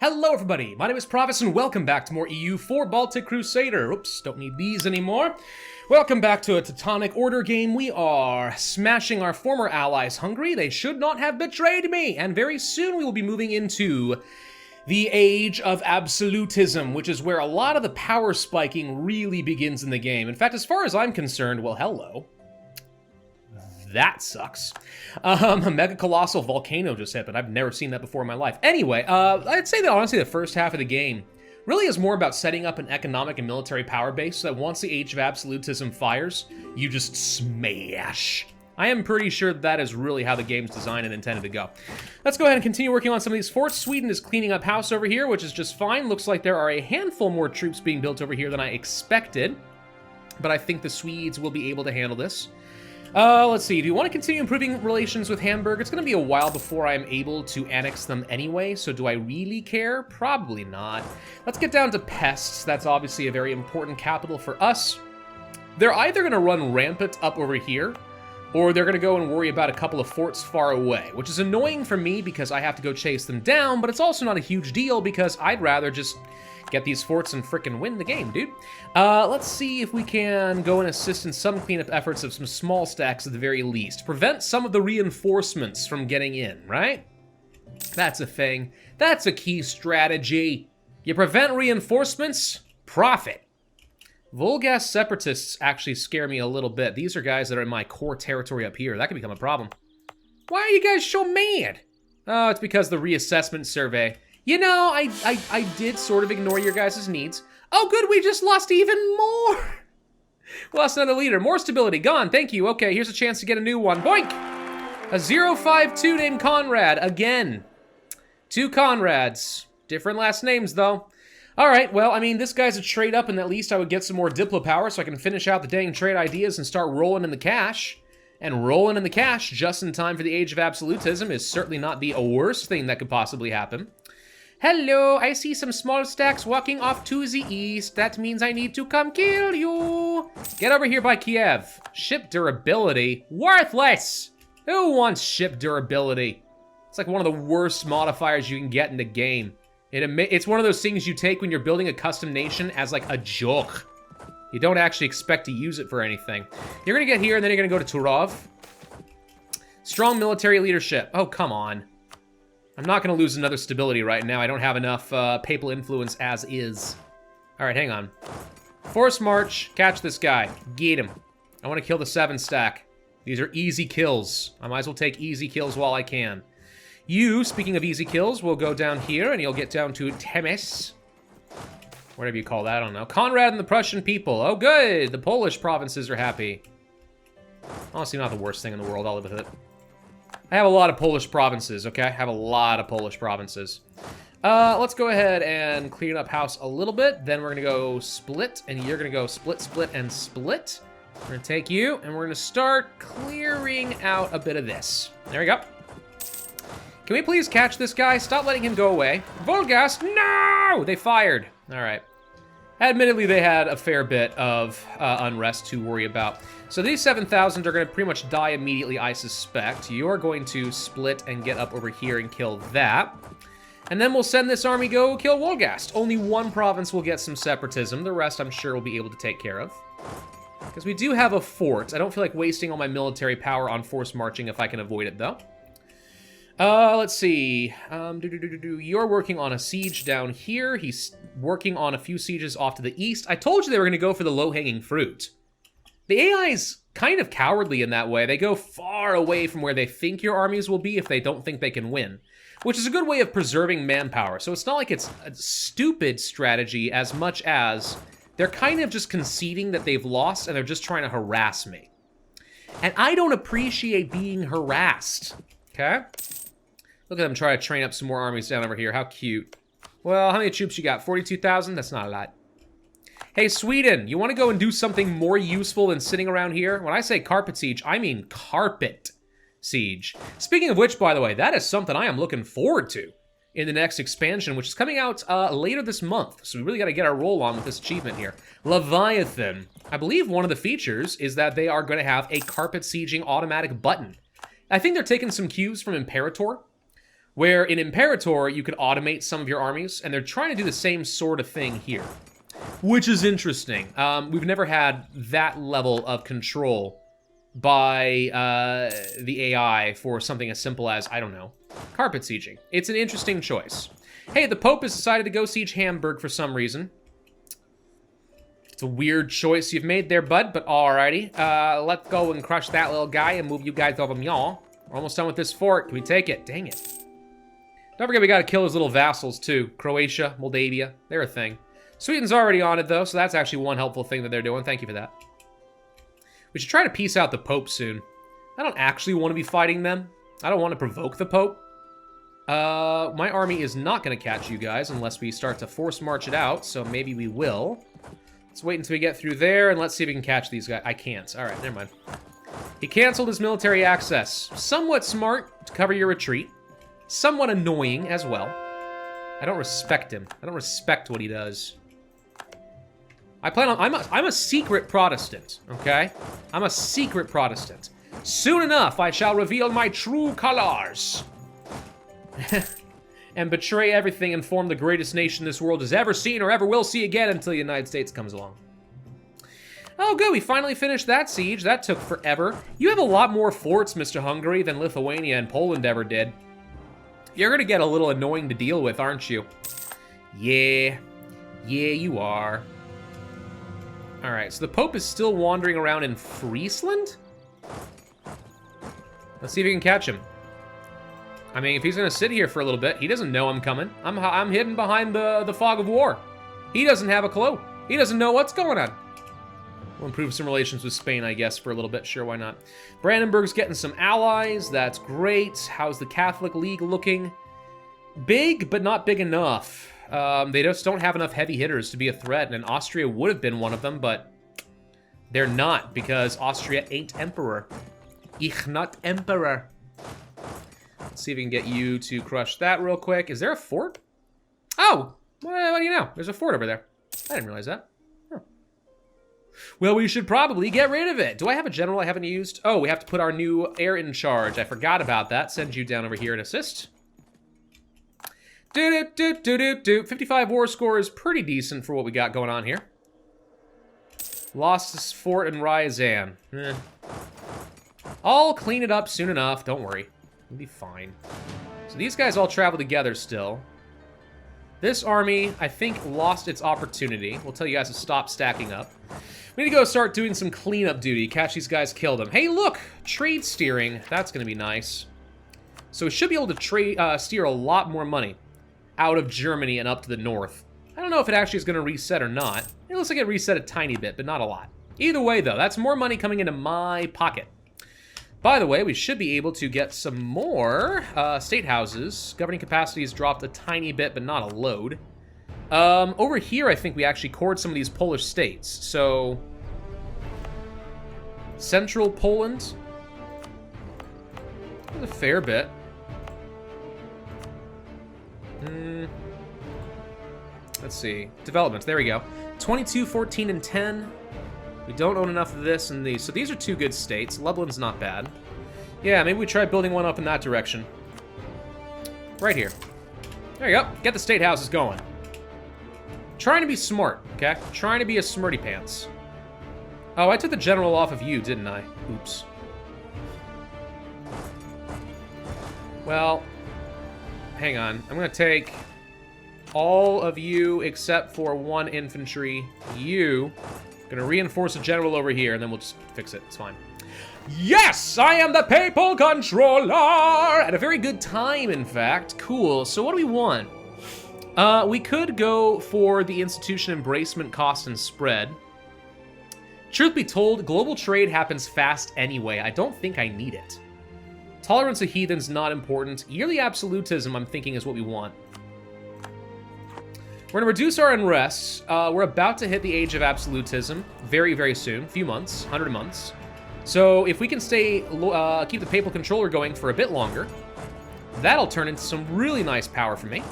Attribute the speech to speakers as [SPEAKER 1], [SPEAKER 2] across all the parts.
[SPEAKER 1] Hello everybody, my name is Pravus and welcome back to more EU for Baltic Crusader. Oops, don't need these anymore. Welcome back to a Teutonic Order game. We are smashing our former allies Hungary. They should not have betrayed me. And very soon we will be moving into the age of absolutism, which is where a lot of the power spiking really begins in the game. In fact, as far as I'm concerned, well, hello. That sucks. A mega colossal volcano just hit, but I've never seen that before in my life. Anyway, I'd say that honestly the first half of the game really is more about setting up an economic and military power base so that once the age of absolutism fires, you just smash. I am pretty sure that is really how the game's designed and intended to go. Let's go ahead and continue working on some of these forts. Sweden is cleaning up house over here, which is just fine. Looks like there are a handful more troops being built over here than I expected, but I think the Swedes will be able to handle this. Let's see, do you want to continue improving relations with Hamburg? It's going to be a while before I'm able to annex them anyway, so do I really care? Probably not. Let's get down to pests. That's obviously a very important capital for us. They're either going to run rampant up over here, or they're going to go and worry about a couple of forts far away, which is annoying for me because I have to go chase them down, but it's also not a huge deal because I'd rather just get these forts and frickin' win the game, dude. Let's see if we can go and assist in some cleanup efforts of some small stacks at the very least. Prevent some of the reinforcements from getting in, right? That's a thing. That's a key strategy. You prevent reinforcements, profit. Volgas separatists actually scare me a little bit. These are guys that are in my core territory up here. That could become a problem. Why are you guys so mad? Oh, it's because the reassessment survey. You know, I did sort of ignore your guys' needs. Oh, good, we just lost even more. We lost another leader. More stability. Gone. Thank you. Okay, here's a chance to get a new one. Boink! A 052 named Conrad. Again. Two Conrads. Different last names, though. All right, well, I mean, this guy's a trade up, and at least I would get some more Diplo power so I can finish out the dang trade ideas and start rolling in the cash. And rolling in the cash just in time for the age of absolutism is certainly not the worst thing that could possibly happen. Hello, I see some small stacks walking off to the east. That means I need to come kill you. Get over here by Kiev. Ship durability, worthless. Who wants ship durability? It's like one of the worst modifiers you can get in the game. It's one of those things you take when you're building a custom nation as like a joke. You don't actually expect to use it for anything. You're gonna get here and then you're gonna go to Turov. Strong military leadership. Oh, come on. I'm not going to lose another stability right now. I don't have enough papal influence as is. All right, hang on. Force march. Catch this guy. Get him. I want to kill the 7 stack. These are easy kills. I might as well take easy kills while I can. You, speaking of easy kills, will go down here, and you'll get down to Temes. Whatever you call that, I don't know. Conrad and the Prussian people. Oh, good. The Polish provinces are happy. Honestly, not the worst thing in the world. I'll live with it. I have a lot of Polish provinces, okay? I have a lot of Polish provinces. Let's go ahead and clean up house a little bit. Then we're gonna go split, and you're gonna go split, split, and split. We're gonna take you, and we're gonna start clearing out a bit of this. There we go. Can we please catch this guy? Stop letting him go away. Volgas, no! They fired. All right. Admittedly, they had a fair bit of unrest to worry about. So these 7,000 are going to pretty much die immediately, I suspect. You're going to split and get up over here and kill that. And then we'll send this army go kill Wolgast. Only one province will get some separatism. The rest, I'm sure, we'll be able to take care of. Because we do have a fort. I don't feel like wasting all my military power on force marching if I can avoid it, though. Let's see. You're working on a siege down here. He's working on a few sieges off to the east. I told you they were going to go for the low-hanging fruit. The AI's kind of cowardly in that way. They go far away from where they think your armies will be if they don't think they can win, which is a good way of preserving manpower. So it's not like it's a stupid strategy as much as they're kind of just conceding that they've lost and they're just trying to harass me. And I don't appreciate being harassed, okay? Look at them try to train up some more armies down over here. How cute. Well, how many troops you got? 42,000? That's not a lot. Hey, Sweden, you want to go and do something more useful than sitting around here? When I say carpet siege, I mean carpet siege. Speaking of which, by the way, that is something I am looking forward to in the next expansion, which is coming out later this month. So we really got to get our roll on with this achievement here. Leviathan. I believe one of the features is that they are going to have a carpet sieging automatic button. I think they're taking some cues from Imperator, Where in Imperator, you could automate some of your armies, and they're trying to do the same sort of thing here. Which is interesting. We've never had that level of control by the AI for something as simple as, I don't know, carpet sieging. It's an interesting choice. Hey, the Pope has decided to go siege Hamburg for some reason. It's a weird choice you've made there, bud, but alrighty. Let's go and crush that little guy and move you guys over y'all. We're almost done with this fort. Can we take it? Dang it. Don't forget we gotta kill his little vassals, too. Croatia, Moldavia, they're a thing. Sweden's already on it, though, so that's actually one helpful thing that they're doing. Thank you for that. We should try to peace out the Pope soon. I don't actually want to be fighting them. I don't want to provoke the Pope. My army is not going to catch you guys unless we start to force march it out, so maybe we will. Let's wait until we get through there, and let's see if we can catch these guys. I can't. All right, never mind. He canceled his military access. Somewhat smart to cover your retreat. Somewhat annoying as well. I don't respect him. I don't respect what he does. I plan on, I'm a secret Protestant, okay? I'm a secret Protestant. Soon enough, I shall reveal my true colors. And betray everything and form the greatest nation this world has ever seen or ever will see again until the United States comes along. Oh, good, we finally finished that siege. That took forever. You have a lot more forts, Mr. Hungary, than Lithuania and Poland ever did. You're gonna get a little annoying to deal with, aren't you? Yeah, you are. All right, so the Pope is still wandering around in Friesland? Let's see if we can catch him. I mean, if he's gonna sit here for a little bit, he doesn't know I'm coming. I'm hidden behind the fog of war. He doesn't have a clue. He doesn't know what's going on. We'll improve some relations with Spain, I guess, for a little bit. Sure, why not? Brandenburg's getting some allies. That's great. How's the Catholic League looking? Big, but not big enough. They just don't have enough heavy hitters to be a threat, and Austria would have been one of them, but they're not, because Austria ain't emperor. Ich not emperor. Let's see if we can get you to crush that real quick. Is there a fort? Oh, what do you know? There's a fort over there. I didn't realize that. Huh. Well, we should probably get rid of it. Do I have a general I haven't used? Oh, we have to put our new heir in charge. I forgot about that. Send you down over here and assist. 55 war score is pretty decent for what we got going on here. Lost this fort in Ryazan. I'll clean it up soon enough. Don't worry. It'll be fine. So these guys all travel together still. This army, I think, lost its opportunity. We'll tell you guys to stop stacking up. We need to go start doing some cleanup duty. Catch these guys, kill them. Hey, look! Trade steering. That's going to be nice. So we should be able to steer a lot more money out of Germany and up to the north. I don't know if it actually is going to reset or not. It looks like it reset a tiny bit, but not a lot. Either way, though, that's more money coming into my pocket. By the way, we should be able to get some more state houses. Governing capacity has dropped a tiny bit, but not a load. Over here, I think we actually cored some of these Polish states. So, central Poland. There's a fair bit. Let's see. Developments. There we go. 22, 14, and 10. We don't own enough of this and these. So these are two good states. Lublin's not bad. Yeah, maybe we try building one up in that direction. Right here. There you go. Get the state houses going. Trying to be smart, okay? Trying to be a smarty pants. Oh, I took the general off of you, didn't I? Oops. Well, hang on. I'm going to take all of you except for one infantry. You. Gonna reinforce a general over here, and then we'll just fix it. It's fine. Yes! I am the Papal Controller! At a very good time, in fact. Cool. So what do we want? We could go for the institution embracement cost and spread. Truth be told, global trade happens fast anyway. I don't think I need it. Tolerance of heathens, not important. Yearly absolutism, I'm thinking, is what we want. We're going to reduce our unrest. We're about to hit the age of absolutism very, very soon. Few months, 100 months. So if we can stay, keep the Papal Controller going for a bit longer, that'll turn into some really nice power for me.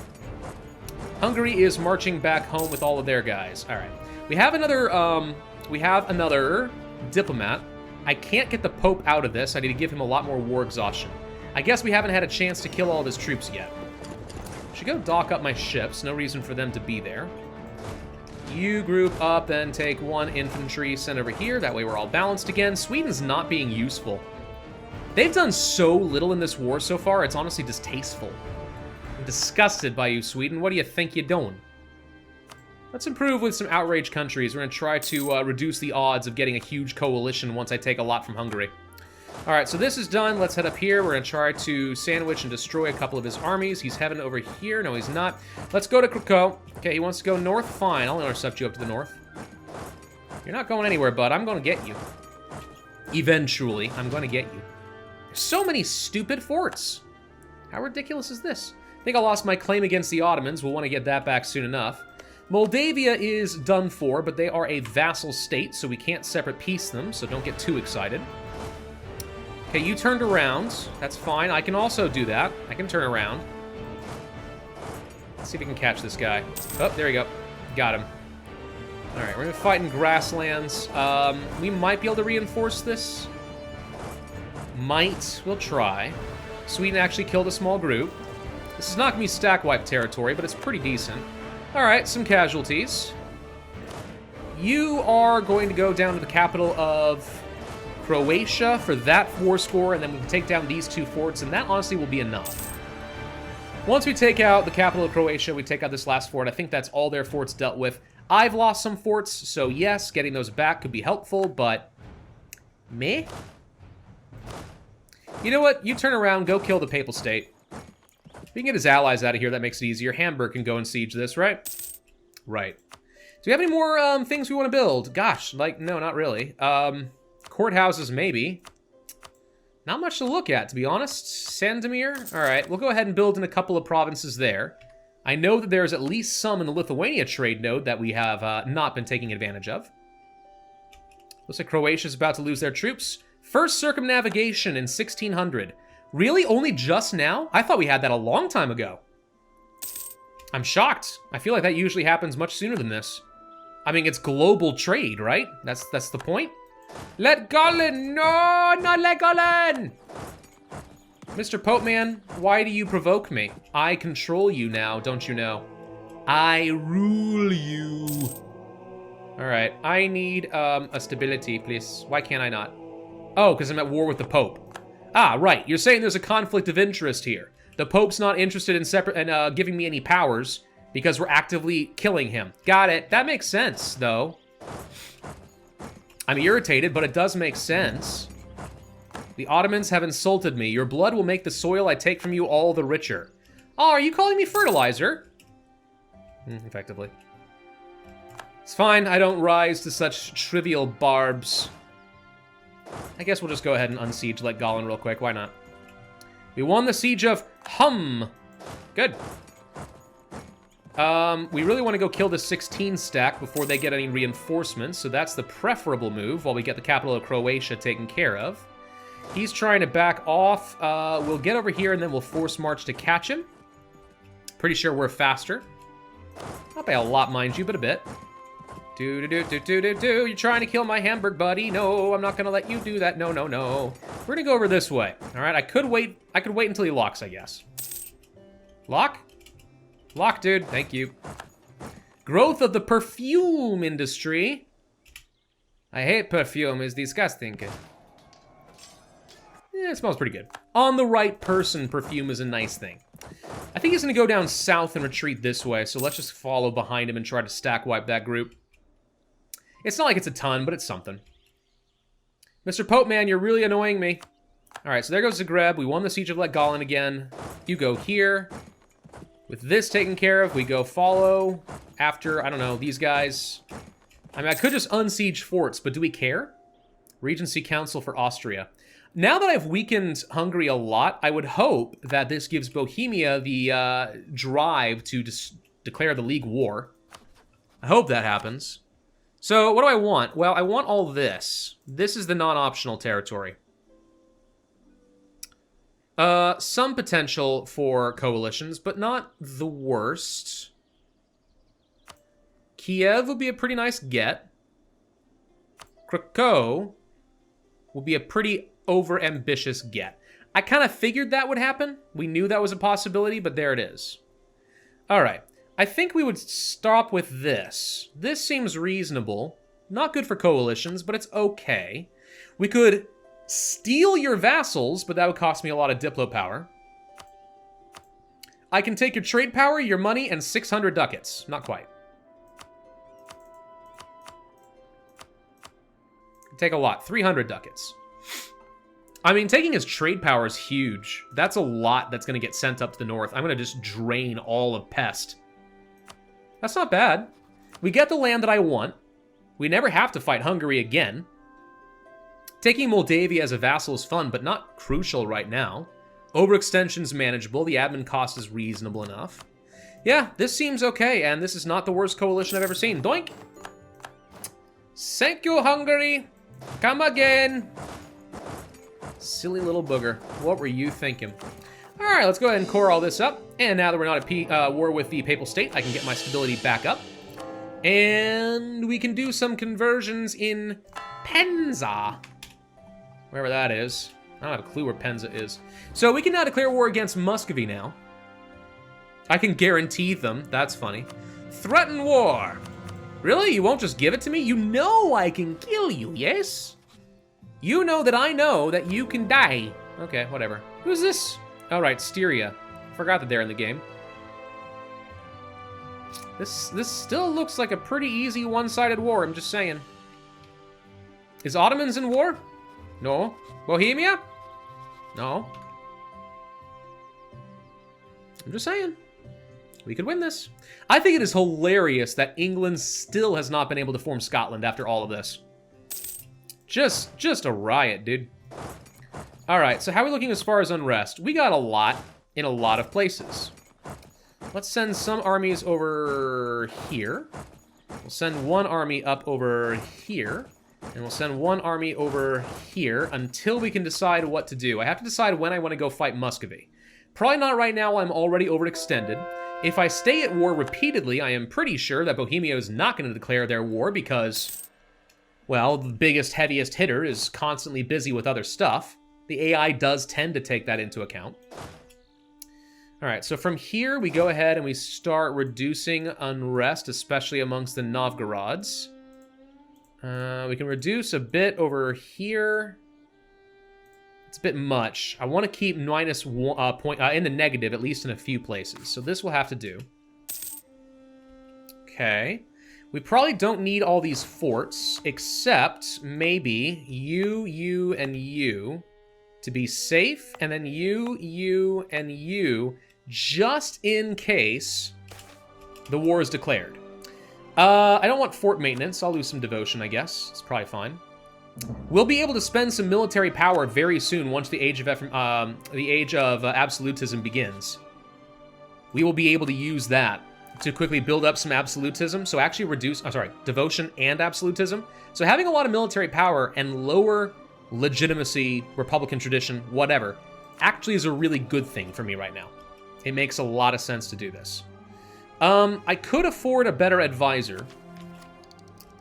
[SPEAKER 1] Hungary is marching back home with all of their guys. All right. We have another diplomat. I can't get the Pope out of this. I need to give him a lot more war exhaustion. I guess we haven't had a chance to kill all of his troops yet. Should go dock up my ships. No reason for them to be there. You group up and take 1 infantry, send over here. That way we're all balanced again. Sweden's not being useful. They've done so little in this war so far, it's honestly distasteful. I'm disgusted by you, Sweden. What do you think you're doing? Let's improve with some outraged countries. We're going to try to reduce the odds of getting a huge coalition once I take a lot from Hungary. All right, so this is done. Let's head up here. We're going to try to sandwich and destroy a couple of his armies. He's heading over here. No, he's not. Let's go to Krakow. Okay, he wants to go north. Fine, I'll intercept you up to the north. You're not going anywhere, bud. I'm going to get you. Eventually, I'm going to get you. There's so many stupid forts. How ridiculous is this? I think I lost my claim against the Ottomans. We'll want to get that back soon enough. Moldavia is done for, but they are a vassal state, so we can't separate peace them, so don't get too excited. Okay, you turned around. That's fine. I can also do that. I can turn around. Let's see if we can catch this guy. Oh, there we go. Got him. All right, we're going to fight in grasslands. We might be able to reinforce this. Might. We'll try. Sweden actually killed a small group. This is not going to be stack wipe territory, but it's pretty decent. All right, some casualties. You are going to go down to the capital of Croatia for that war score, and then we can take down these 2 forts, and that honestly will be enough. Once we take out the capital of Croatia, we take out this last fort. I think that's all their forts dealt with. I've lost some forts, so yes, getting those back could be helpful, but meh. You know what? You turn around, go kill the Papal State. If we can get his allies out of here, that makes it easier. Hamburg can go and siege this, right? Right. Do we have any more things we want to build? Gosh, like, no, not really. Courthouses, maybe. Not much to look at, to be honest. Sandomir? All right, we'll go ahead and build in a couple of provinces there. I know that there's at least some in the Lithuania trade node that we have not been taking advantage of. Looks like Croatia's about to lose their troops. First circumnavigation in 1600. Really? Only just now? I thought we had that a long time ago. I'm shocked. I feel like that usually happens much sooner than this. I mean, it's global trade, right? That's the point. Let Gollin! No, not let Gollin! Mr. Pope Man, why do you provoke me? I control you now, don't you know? I rule you. All right, I need a stability, please. Why can't I not? Oh, because I'm at war with the Pope. Ah, right. You're saying there's a conflict of interest here. The Pope's not interested in giving me any powers because we're actively killing him. Got it. That makes sense, though. I'm irritated, but it does make sense. The Ottomans have insulted me. Your blood will make the soil I take from you all the richer. Oh, are you calling me fertilizer? Effectively. It's fine. I don't rise to such trivial barbs. I guess we'll just go ahead and unsiege like Gollin real quick. Why not? We won the siege of Hum. Good. We really want to go kill the 16 stack before they get any reinforcements, so that's the preferable move while we get the capital of Croatia taken care of. He's trying to back off. We'll get over here and then we'll force march to catch him. Pretty sure we're faster. Not by a lot, mind you, but a bit. Do-do-do-do-do-do-do. You're trying to kill my Hamburg buddy. No, I'm not going to let you do that. No, no, no. We're going to go over this way. All right, I could wait until he locks, I guess. Lock? Lock, dude. Thank you. Growth of the perfume industry. I hate perfume. It's disgusting. Yeah, it smells pretty good. On the right person, perfume is a nice thing. I think he's going to go down south and retreat this way, so let's just follow behind him and try to stack wipe that group. It's not like it's a ton, but it's something. Mr. Pope Man, you're really annoying me. All right, so there goes Zagreb. We won the Siege of Let Gollin again. You go here. With this taken care of, we go follow after, I don't know, these guys. I mean, I could just unsiege forts, but do we care? Regency Council for Austria. Now that I've weakened Hungary a lot, I would hope that this gives Bohemia the drive to declare the League War. I hope that happens. So what do I want? Well, I want all this. This is the non-optional territory. Some potential for coalitions, but not the worst. Kiev would be a pretty nice get. Krakow will be a pretty over-ambitious get. I kind of figured that would happen. We knew that was a possibility, but there it is. All right. I think we would stop with this. This seems reasonable. Not good for coalitions, but it's okay. We could steal your vassals, but that would cost me a lot of diplo power. I can take your trade power, your money, and 600 ducats. Not quite. Take a lot. 300 ducats. I mean, taking his trade power is huge. That's a lot that's going to get sent up to the north. I'm going to just drain all of Pest. That's not bad. We get the land that I want. We never have to fight Hungary again. Taking Moldavia as a vassal is fun, but not crucial right now. Overextension's manageable. The admin cost is reasonable enough. Yeah, this seems okay, and this is not the worst coalition I've ever seen. Doink! Thank you, Hungary! Come again! Silly little booger. What were you thinking? Alright, let's go ahead and core all this up. And now that we're not at war with the Papal State, I can get my stability back up. And we can do some conversions in Penza. Wherever that is. I don't have a clue where Penza is. So we can now declare war against Muscovy now. I can guarantee them. That's funny. Threaten war. Really? You won't just give it to me? You know I can kill you, yes? You know that you can die. Okay, whatever. Who's this? Oh, right, Styria. Forgot that they're in the game. This still looks like a pretty easy one-sided war, I'm just saying. Is Ottomans in war? No. Bohemia? No. I'm just saying. We could win this. I think it is hilarious that England still has not been able to form Scotland after all of this. Just a riot, dude. All right, so how are we looking as far as unrest? We got a lot in a lot of places. Let's send some armies over here. We'll send one army up over here. And we'll send one army over here until we can decide what to do. I have to decide when I want to go fight Muscovy. Probably not right now while I'm already overextended. If I stay at war repeatedly, I am pretty sure that Bohemia is not going to declare their war because, well, the biggest, heaviest hitter is constantly busy with other stuff. The AI does tend to take that into account. All right, so from here, we go ahead and we start reducing unrest, especially amongst the Novgorods. We can reduce a bit over here. It's a bit much. I want to keep minus one, point in the negative, at least in a few places. So this will have to do. Okay. We probably don't need all these forts, except maybe you, and you to be safe, and then you, and you, just in case the war is declared. I don't want fort maintenance. I'll lose some devotion, I guess. It's probably fine. We'll be able to spend some military power very soon once the age of absolutism begins. We will be able to use that to quickly build up some absolutism. So actually reduce, devotion and absolutism. So having a lot of military power and lower legitimacy, Republican tradition, whatever, actually is a really good thing for me right now. It makes a lot of sense to do this. I could afford a better advisor,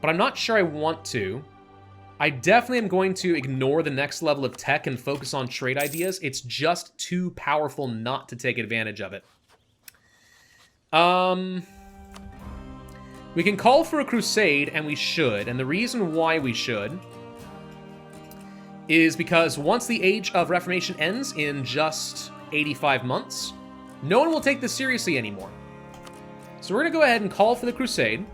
[SPEAKER 1] but I'm not sure I want to. I definitely am going to ignore the next level of tech and focus on trade ideas. It's just too powerful not to take advantage of it. We can call for a crusade, and we should. And the reason why we should is because once the Age of Reformation ends in just 85 months, no one will take this seriously anymore. So we're going to go ahead and call for the crusade,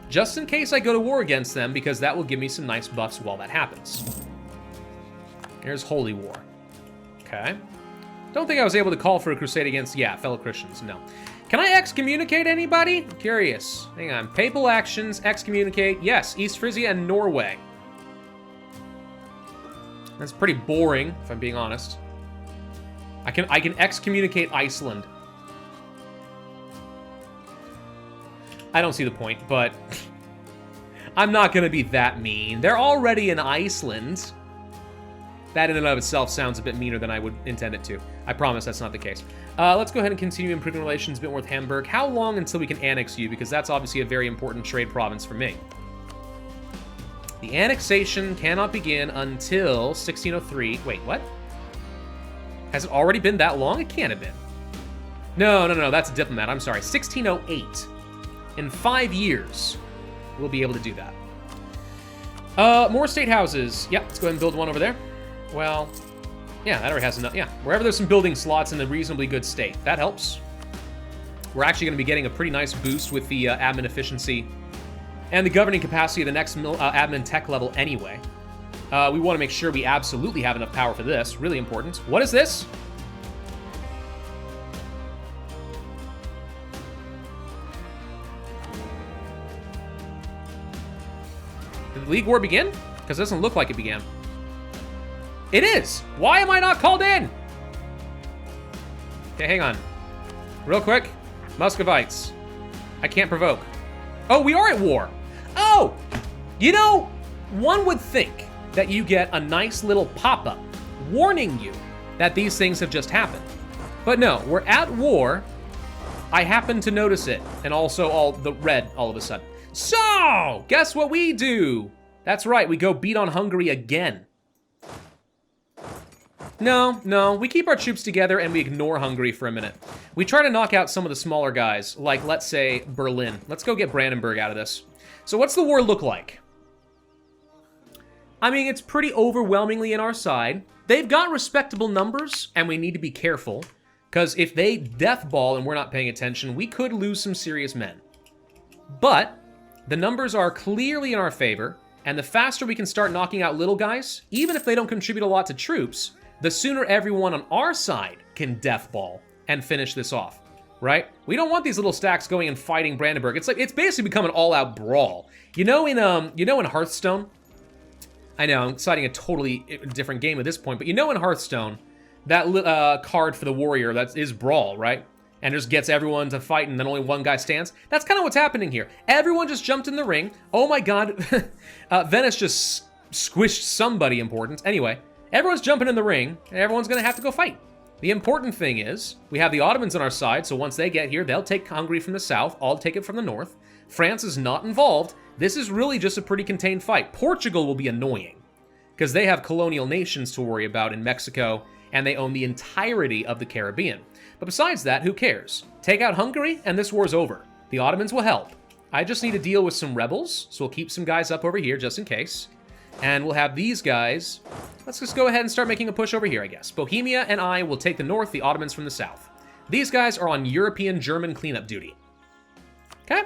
[SPEAKER 1] just in case I go to war against them, because that will give me some nice buffs while that happens. Here's Holy War. Okay. Don't think I was able to call for a crusade against, fellow Christians, no. Can I excommunicate anybody? Curious. Hang on. Papal actions, excommunicate. Yes, East Frisia and Norway. That's pretty boring, if I'm being honest. I can excommunicate Iceland. I don't see the point, but I'm not going to be that mean. They're already in Iceland. That in and of itself sounds a bit meaner than I would intend it to. I promise that's not the case. Let's go ahead and continue improving relations a bit more with Hamburg. How long until we can annex you? Because that's obviously a very important trade province for me. The annexation cannot begin until 1603. Wait, what? Has it already been that long? It can't have been. No, that's a diplomat. I'm sorry. 1608. In 5 years, we'll be able to do that. More state houses. Yeah, let's go ahead and build one over there. Well, yeah, that already has enough. Yeah, wherever there's some building slots in a reasonably good state. That helps. We're actually going to be getting a pretty nice boost with the admin efficiency and the governing capacity of the next admin tech level anyway. We want to make sure we absolutely have enough power for this. Really important. What is this? Did the League War begin? Because it doesn't look like it began. It is! Why am I not called in? Okay, hang on. Real quick. Muscovites. I can't provoke. Oh, we are at war. Oh! You know, one would think that you get a nice little pop-up warning you that these things have just happened. But no, we're at war. I happen to notice it. And also all the red all of a sudden. So, guess what we do? That's right, we go beat on Hungary again. No, we keep our troops together and we ignore Hungary for a minute. We try to knock out some of the smaller guys, like, let's say, Berlin. Let's go get Brandenburg out of this. So what's the war look like? I mean, it's pretty overwhelmingly in our side. They've got respectable numbers, and we need to be careful, because if they deathball and we're not paying attention, we could lose some serious men. But the numbers are clearly in our favor, and the faster we can start knocking out little guys, even if they don't contribute a lot to troops, the sooner everyone on our side can deathball and finish this off, right? We don't want these little stacks going and fighting Brandenburg. It's like, it's basically become an all-out brawl. You know in Hearthstone? I know, I'm citing a totally different game at this point, but you know in Hearthstone, that card for the warrior, that is Brawl, right? And just gets everyone to fight and then only one guy stands. That's kind of what's happening here. Everyone just jumped in the ring. Oh my god, Venice just squished somebody important. Anyway, everyone's jumping in the ring, and everyone's gonna have to go fight. The important thing is, we have the Ottomans on our side, so once they get here, they'll take Hungary from the south, I'll take it from the north. France is not involved. This is really just a pretty contained fight. Portugal will be annoying, because they have colonial nations to worry about in Mexico, and they own the entirety of the Caribbean. But besides that, who cares? Take out Hungary, and this war's over. The Ottomans will help. I just need to deal with some rebels, so we'll keep some guys up over here just in case. And we'll have these guys. Let's just go ahead and start making a push over here, I guess. Bohemia and I will take the north, the Ottomans from the south. These guys are on European German cleanup duty. Okay?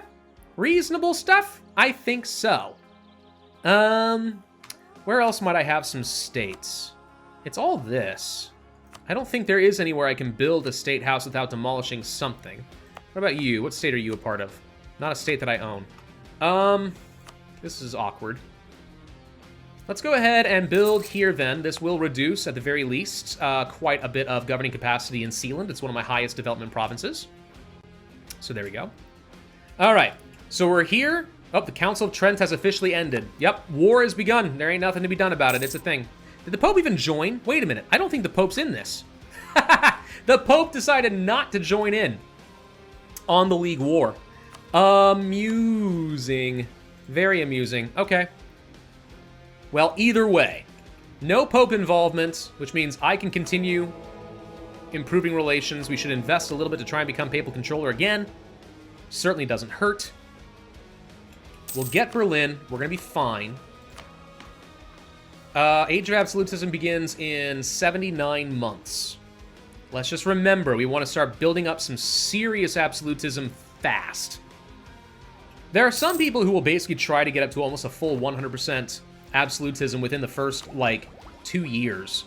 [SPEAKER 1] Reasonable stuff? I think so. Where else might I have some states? It's all this. I don't think there is anywhere I can build a state house without demolishing something. What about you? What state are you a part of? Not a state that I own. This is awkward. Let's go ahead and build here then. This will reduce, at the very least, quite a bit of governing capacity in Sealand. It's one of my highest development provinces. So there we go. All right, so we're here. Oh, the Council of Trent has officially ended. Yep, war has begun. There ain't nothing to be done about it. It's a thing. Did the Pope even join? Wait a minute. I don't think the Pope's in this. The Pope decided not to join in on the League War. Amusing. Very amusing. Okay. Well, either way, no Pope involvement, which means I can continue improving relations. We should invest a little bit to try and become Papal controller again. Certainly doesn't hurt. We'll get Berlin. We're going to be fine. Age of Absolutism begins in 79 months. Let's just remember, we want to start building up some serious absolutism fast. There are some people who will basically try to get up to almost a full 100% absolutism within the first, 2 years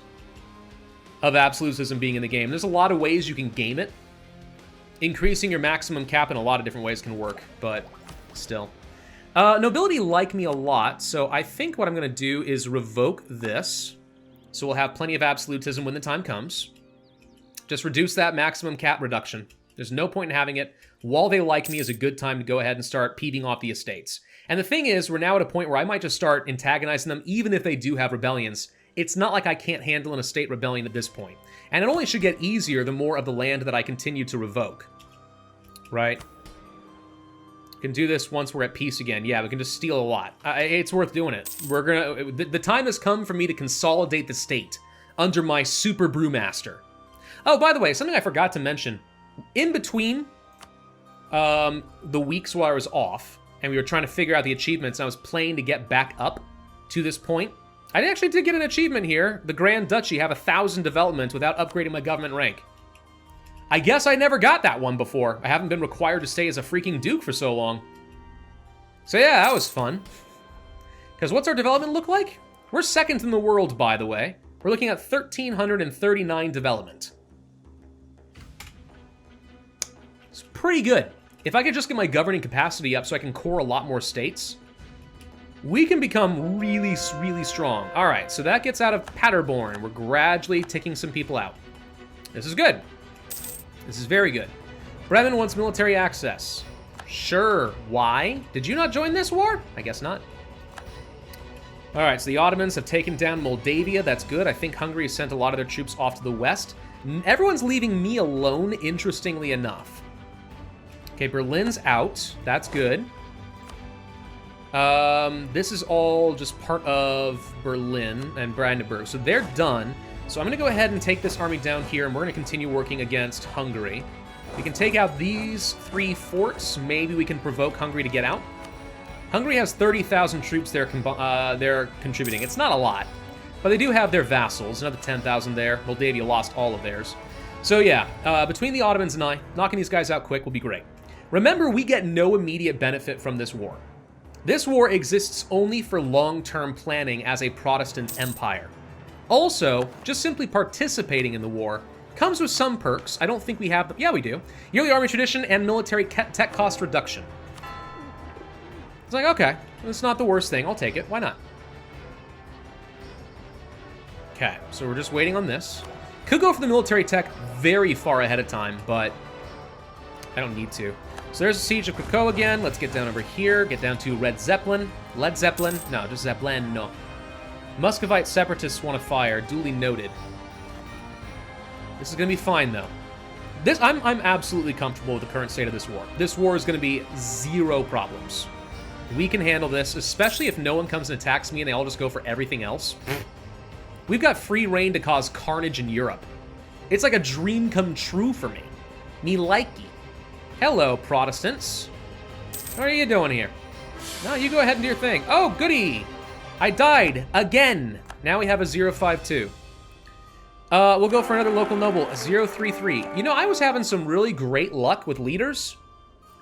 [SPEAKER 1] of absolutism being in the game. There's a lot of ways you can game it. Increasing your maximum cap in a lot of different ways can work, but still. Nobility like me a lot, so I think what I'm going to do is revoke this. So we'll have plenty of absolutism when the time comes. Just reduce that maximum cap reduction. There's no point in having it. While they like me is a good time to go ahead and start peeving off the estates. And the thing is, we're now at a point where I might just start antagonizing them, even if they do have rebellions. It's not like I can't handle an estate rebellion at this point. And it only should get easier the more of the land that I continue to revoke. Right? We can do this once we're at peace again. Yeah, we can just steal a lot. It's worth doing it. We're gonna... The time has come for me to consolidate the state under my super brewmaster. Oh, by the way, something I forgot to mention. in between the weeks while I was off, and we were trying to figure out the achievements, and I was playing to get back up to this point. I actually did get an achievement here. The Grand Duchy have 1,000 development without upgrading my government rank. I guess I never got that one before. I haven't been required to stay as a freaking duke for so long. So yeah, that was fun. Because what's our development look like? We're second in the world, by the way. We're looking at 1,339 development. It's pretty good. If I could just get my governing capacity up so I can core a lot more states, we can become really, really strong. All right, so that gets out of Paderborn. We're gradually taking some people out. This is good. This is very good. Bremen wants military access. Sure. Why? Did you not join this war? I guess not. All right, so the Ottomans have taken down Moldavia. That's good. I think Hungary has sent a lot of their troops off to the west. Everyone's leaving me alone, interestingly enough. Okay, Berlin's out. That's good. This is all just part of Berlin and Brandenburg. So they're done. So I'm going to go ahead and take this army down here, and we're going to continue working against Hungary. We can take out these 3 forts. Maybe we can provoke Hungary to get out. Hungary has 30,000 troops they're contributing. It's not a lot, but they do have their vassals. Another 10,000 there. Moldavia lost all of theirs. So yeah, between the Ottomans and I, knocking these guys out quick will be great. Remember, we get no immediate benefit from this war. This war exists only for long-term planning as a Protestant empire. Also, just simply participating in the war comes with some perks. I don't think we have them. Yeah, we do. Yearly army tradition and military tech cost reduction. It's like, okay, it's not the worst thing. I'll take it. Why not? Okay, so we're just waiting on this. Could go for the military tech very far ahead of time, but I don't need to. So there's a siege of Krakow again. Let's get down over here. Get down to Red Zeppelin. Led Zeppelin? No, just Zeppelin. No. Muscovite separatists want to fire. Duly noted. This is going to be fine, though. I'm absolutely comfortable with the current state of this war. This war is going to be zero problems. We can handle this, especially if no one comes and attacks me and they all just go for everything else. We've got free reign to cause carnage in Europe. It's like a dream come true for me. Me likey. Hello, Protestants. What are you doing here? No, you go ahead and do your thing. Oh, goody! I died again. Now we have a 052. We'll go for another local noble, a 033. You know, I was having some really great luck with leaders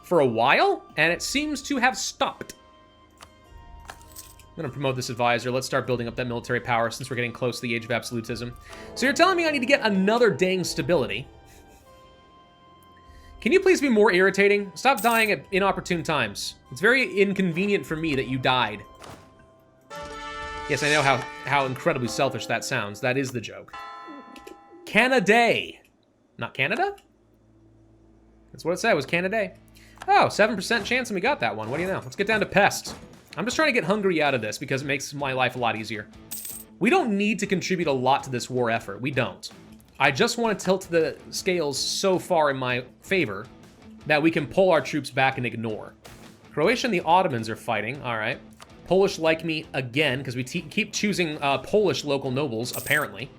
[SPEAKER 1] for a while, and it seems to have stopped. I'm gonna promote this advisor. Let's start building up that military power since we're getting close to the age of absolutism. So you're telling me I need to get another dang stability. Can you please be more irritating? Stop dying at inopportune times. It's very inconvenient for me that you died. Yes, I know how incredibly selfish that sounds. That is the joke. Canada. Not Canada? That's what it said, was Canada. Oh, 7% chance and we got that one. What do you know? Let's get down to pest. I'm just trying to get Hungary out of this because it makes my life a lot easier. We don't need to contribute a lot to this war effort. We don't. I just want to tilt the scales so far in my favor that we can pull our troops back and ignore. Croatia and the Ottomans are fighting. All right. Polish like me again, because we keep choosing Polish local nobles, apparently.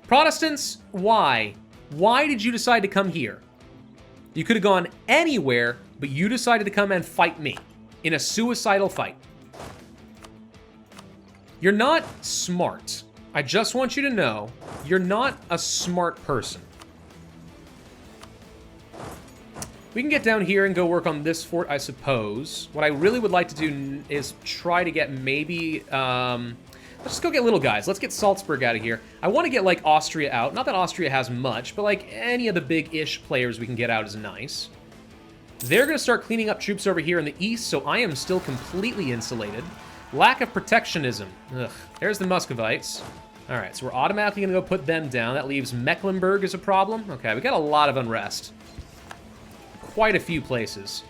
[SPEAKER 1] Protestants, why? Why did you decide to come here? You could have gone anywhere, but you decided to come and fight me in a suicidal fight. You're not smart. I just want you to know, you're not a smart person. We can get down here and go work on this fort, I suppose. What I really would like to do is try to get maybe... let's just go get little guys. Let's get Salzburg out of here. I want to get, like, Austria out. Not that Austria has much, but, like, any of the big-ish players we can get out is nice. They're going to start cleaning up troops over here in the east, so I am still completely insulated. Lack of protectionism. Ugh. There's the Muscovites. All right, so we're automatically going to go put them down. That leaves Mecklenburg as a problem. Okay, we got a lot of unrest. Quite a few places.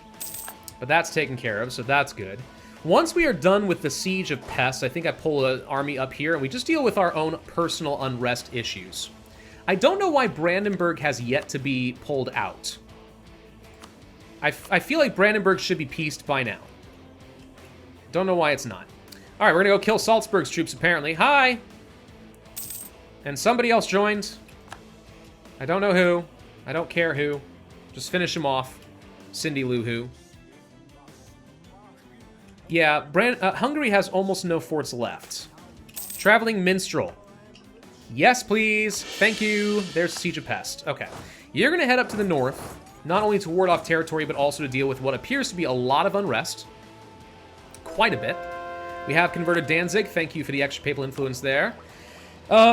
[SPEAKER 1] But that's taken care of, so that's good. Once we are done with the Siege of Pest, I think I pull an army up here, and we just deal with our own personal unrest issues. I don't know why Brandenburg has yet to be pulled out. I feel like Brandenburg should be peaced by now. Don't know why it's not. All right, we're going to go kill Salzburg's troops, apparently. Hi! And somebody else joined. I don't know who. I don't care who. Just finish him off. Cindy Lou Who. Yeah, Hungary has almost no forts left. Traveling Minstrel. Yes, please. Thank you. There's Siege of Pest. Okay. You're going to head up to the north, not only to ward off territory, but also to deal with what appears to be a lot of unrest. Quite a bit. We have converted Danzig. Thank you for the extra papal influence there.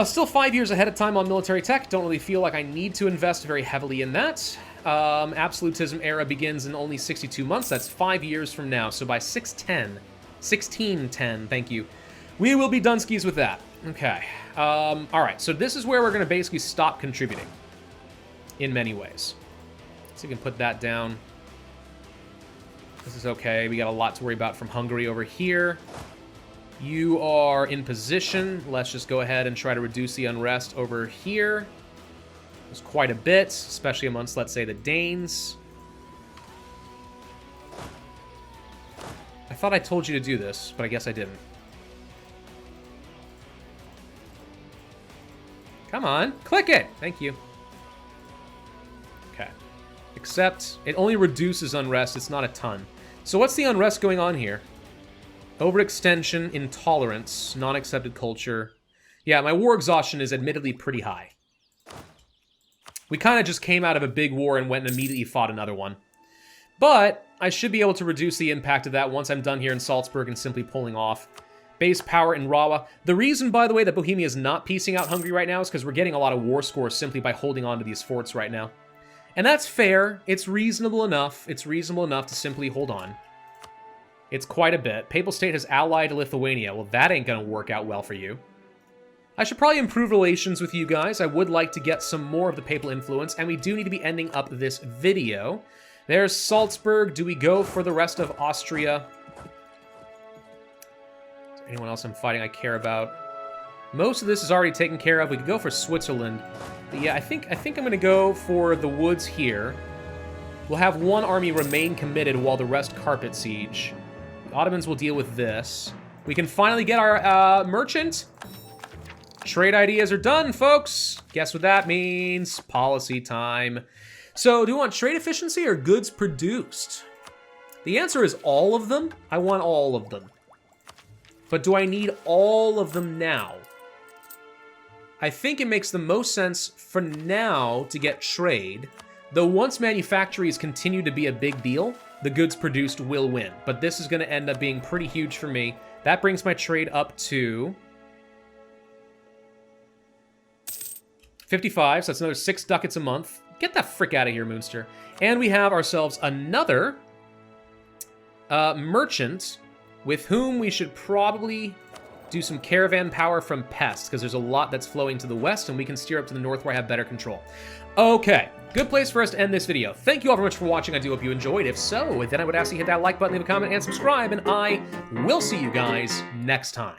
[SPEAKER 1] Still 5 years ahead of time on military tech. Don't really feel like I need to invest very heavily in that. Absolutism era begins in only 62 months. That's 5 years from now. So by 1610, thank you, we will be done skis with that. Okay. All right. So this is where we're going to basically stop contributing in many ways. So you can put that down. This is okay. We got a lot to worry about from Hungary over here. You are in position. Let's just go ahead and try to reduce the unrest over here. There's quite a bit, especially amongst, let's say, the Danes. I thought I told you to do this, but I guess I didn't. Come on, click it! Thank you. Okay. Except, it only reduces unrest, it's not a ton. So what's the unrest going on here? Overextension, intolerance, non-accepted culture. Yeah, my war exhaustion is admittedly pretty high. We kind of just came out of a big war and went and immediately fought another one. But I should be able to reduce the impact of that once I'm done here in Salzburg and simply pulling off. Base power in Rawa. The reason, by the way, that Bohemia is not piecing out Hungary right now is because we're getting a lot of war scores simply by holding on to these forts right now. And that's fair. It's reasonable enough. It's reasonable enough to simply hold on. It's quite a bit. Papal State has allied Lithuania. Well, that ain't gonna work out well for you. I should probably improve relations with you guys. I would like to get some more of the papal influence, and we do need to be ending up this video. There's Salzburg. Do we go for the rest of Austria? Is there anyone else I'm fighting I care about? Most of this is already taken care of. We could go for Switzerland. But yeah, I think I'm gonna go for the woods here. We'll have one army remain committed while the rest carpet siege. The Ottomans will deal with this. We can finally get our merchant. Trade ideas are done, folks. Guess what that means? Policy time. So, do you want trade efficiency or goods produced? The answer is all of them. I want all of them. But do I need all of them now? I think it makes the most sense for now to get trade, though once manufactories continue to be a big deal, the goods produced will win. But this is going to end up being pretty huge for me. That brings my trade up to 55, so that's another 6 ducats a month. Get the frick out of here, Moonster. And we have ourselves another merchant with whom we should probably do some caravan power from Pest, because there's a lot that's flowing to the west, and we can steer up to the north where I have better control. Okay, good place for us to end this video. Thank you all very much for watching. I do hope you enjoyed. If so, then I would ask you to hit that like button, leave a comment, and subscribe, and I will see you guys next time.